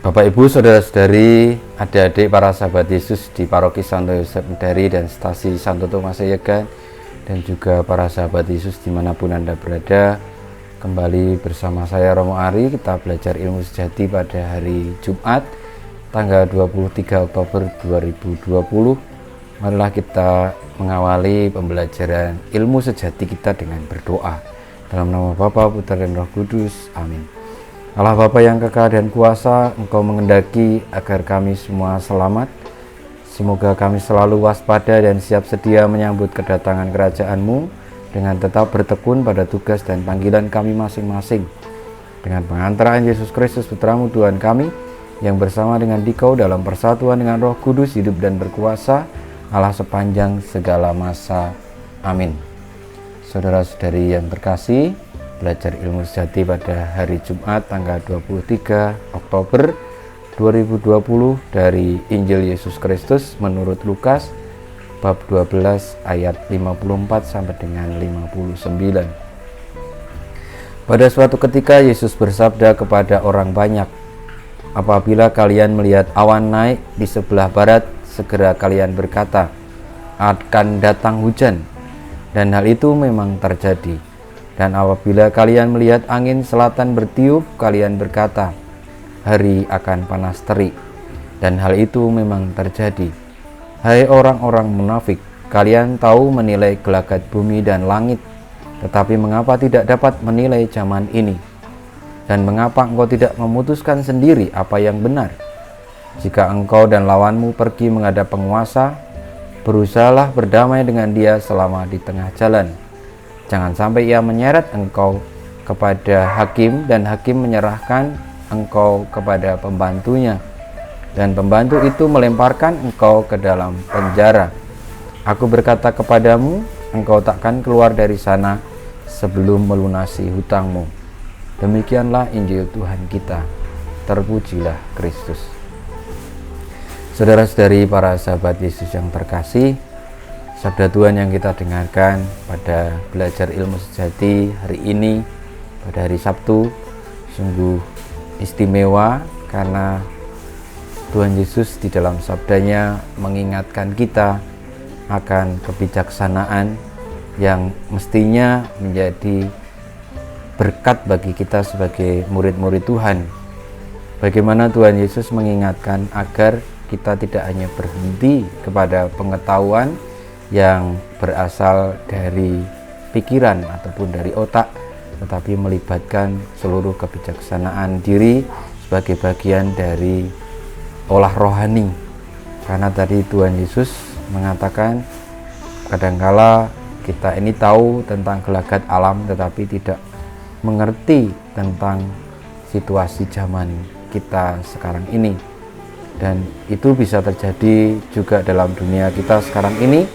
Bapak Ibu, saudara-saudari, adik-adik para sahabat Yesus di Paroki Santo Yosef Medari dan Stasi Santo Thomas Yegan, dan juga para sahabat Yesus dimanapun Anda berada, kembali bersama saya Romo Ari. Kita belajar ilmu sejati pada hari Jumat tanggal 23 Oktober 2020. Marilah kita mengawali pembelajaran ilmu sejati kita dengan berdoa. Dalam nama Bapa, Putra dan Roh Kudus. Amin. Allah Bapa yang kekal dan kuasa, Engkau mengendaki agar kami semua selamat. Semoga kami selalu waspada dan siap sedia menyambut kedatangan kerajaan-Mu dengan tetap bertekun pada tugas dan panggilan kami masing-masing. Dengan pengantaraan Yesus Kristus Putra-Mu Tuhan kami, yang bersama dengan Dikau dalam persatuan dengan Roh Kudus hidup dan berkuasa, Allah sepanjang segala masa. Amin. Saudara-saudari yang terkasih, belajar ilmu sejati pada hari Jumat tanggal 23 Oktober 2020 dari Injil Yesus Kristus menurut Lukas bab 12 ayat 54 sampai dengan 59. Pada suatu ketika Yesus bersabda kepada orang banyak, "Apabila kalian melihat awan naik di sebelah barat, segera kalian berkata, akan datang hujan." Dan hal itu memang terjadi. Dan apabila kalian melihat angin selatan bertiup, kalian berkata, hari akan panas terik. Dan hal itu memang terjadi. Hai orang-orang munafik, kalian tahu menilai gelagat bumi dan langit, tetapi mengapa tidak dapat menilai zaman ini? Dan mengapa engkau tidak memutuskan sendiri apa yang benar? Jika engkau dan lawanmu pergi menghadap penguasa, berusahalah berdamai dengan dia selama di tengah jalan. Jangan sampai ia menyeret engkau kepada hakim dan hakim menyerahkan engkau kepada pembantunya, dan pembantu itu melemparkan engkau ke dalam penjara. Aku berkata kepadamu, engkau takkan keluar dari sana sebelum melunasi hutangmu. Demikianlah Injil Tuhan kita. Terpujilah Kristus. Saudara-saudari para sahabat Yesus yang terkasih, sabda Tuhan yang kita dengarkan pada belajar ilmu sejati hari ini, pada hari Sabtu, sungguh istimewa karena Tuhan Yesus di dalam sabdanya mengingatkan kita akan kebijaksanaan yang mestinya menjadi berkat bagi kita sebagai murid-murid Tuhan. Bagaimana Tuhan Yesus mengingatkan agar kita tidak hanya berhenti kepada pengetahuan yang berasal dari pikiran ataupun dari otak, tetapi melibatkan seluruh kebijaksanaan diri sebagai bagian dari olah rohani. Karena tadi Tuhan Yesus mengatakan kadangkala kita ini tahu tentang gelagat alam tetapi tidak mengerti tentang situasi zaman kita sekarang ini. Dan itu bisa terjadi juga dalam dunia kita sekarang ini,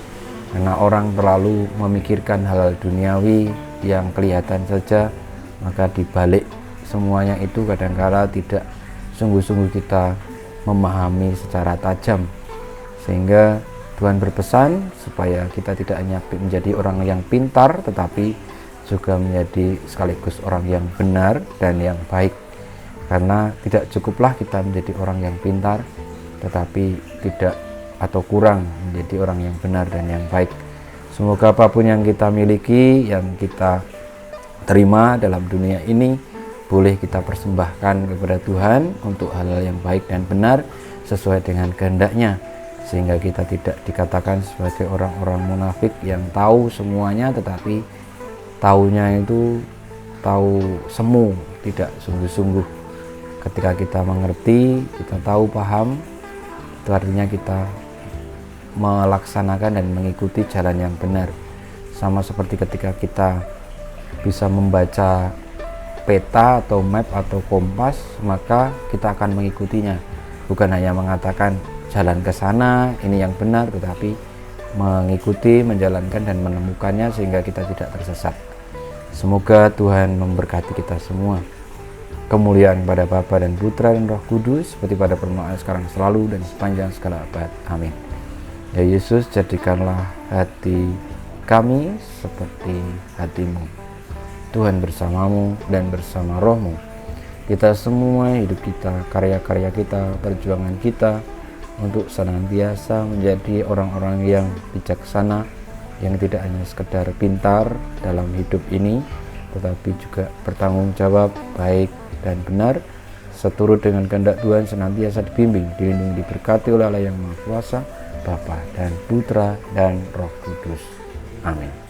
karena orang terlalu memikirkan hal-hal duniawi yang kelihatan saja, maka dibalik semuanya itu kadangkala tidak sungguh-sungguh kita memahami secara tajam. Sehingga Tuhan berpesan supaya kita tidak hanya menjadi orang yang pintar, tetapi juga menjadi sekaligus orang yang benar dan yang baik. Karena tidak cukuplah kita menjadi orang yang pintar, tetapi tidak atau kurang menjadi orang yang benar dan yang baik. Semoga apapun yang kita miliki, yang kita terima dalam dunia ini, boleh kita persembahkan kepada Tuhan untuk hal-hal yang baik dan benar sesuai dengan kehendak-Nya, sehingga kita tidak dikatakan sebagai orang-orang munafik yang tahu semuanya tetapi taunya itu tahu semu, tidak sungguh-sungguh. Ketika kita mengerti, kita tahu, paham, itu artinya kita melaksanakan dan mengikuti jalan yang benar. Sama seperti ketika kita bisa membaca peta atau map atau kompas, maka kita akan mengikutinya. Bukan hanya mengatakan jalan ke sana, ini yang benar, tetapi mengikuti, menjalankan dan menemukannya sehingga kita tidak tersesat. Semoga Tuhan memberkati kita semua. Kemuliaan pada Bapa dan Putra dan Roh Kudus, seperti pada permulaan sekarang selalu dan sepanjang segala abad. Amin. Ya Yesus, jadikanlah hati kami seperti hati-Mu. Tuhan bersamamu dan bersama roh-Mu. kita semua, hidup kita, karya-karya kita, perjuangan kita untuk senantiasa menjadi orang-orang yang bijaksana, yang tidak hanya sekedar pintar dalam hidup ini, tetapi juga bertanggung jawab, baik dan benar, seturut dengan kehendak Tuhan, senantiasa dibimbing, dilindungi, diberkati oleh Allah yang Maha Kuasa, Bapa dan Putra dan Roh Kudus. Amin.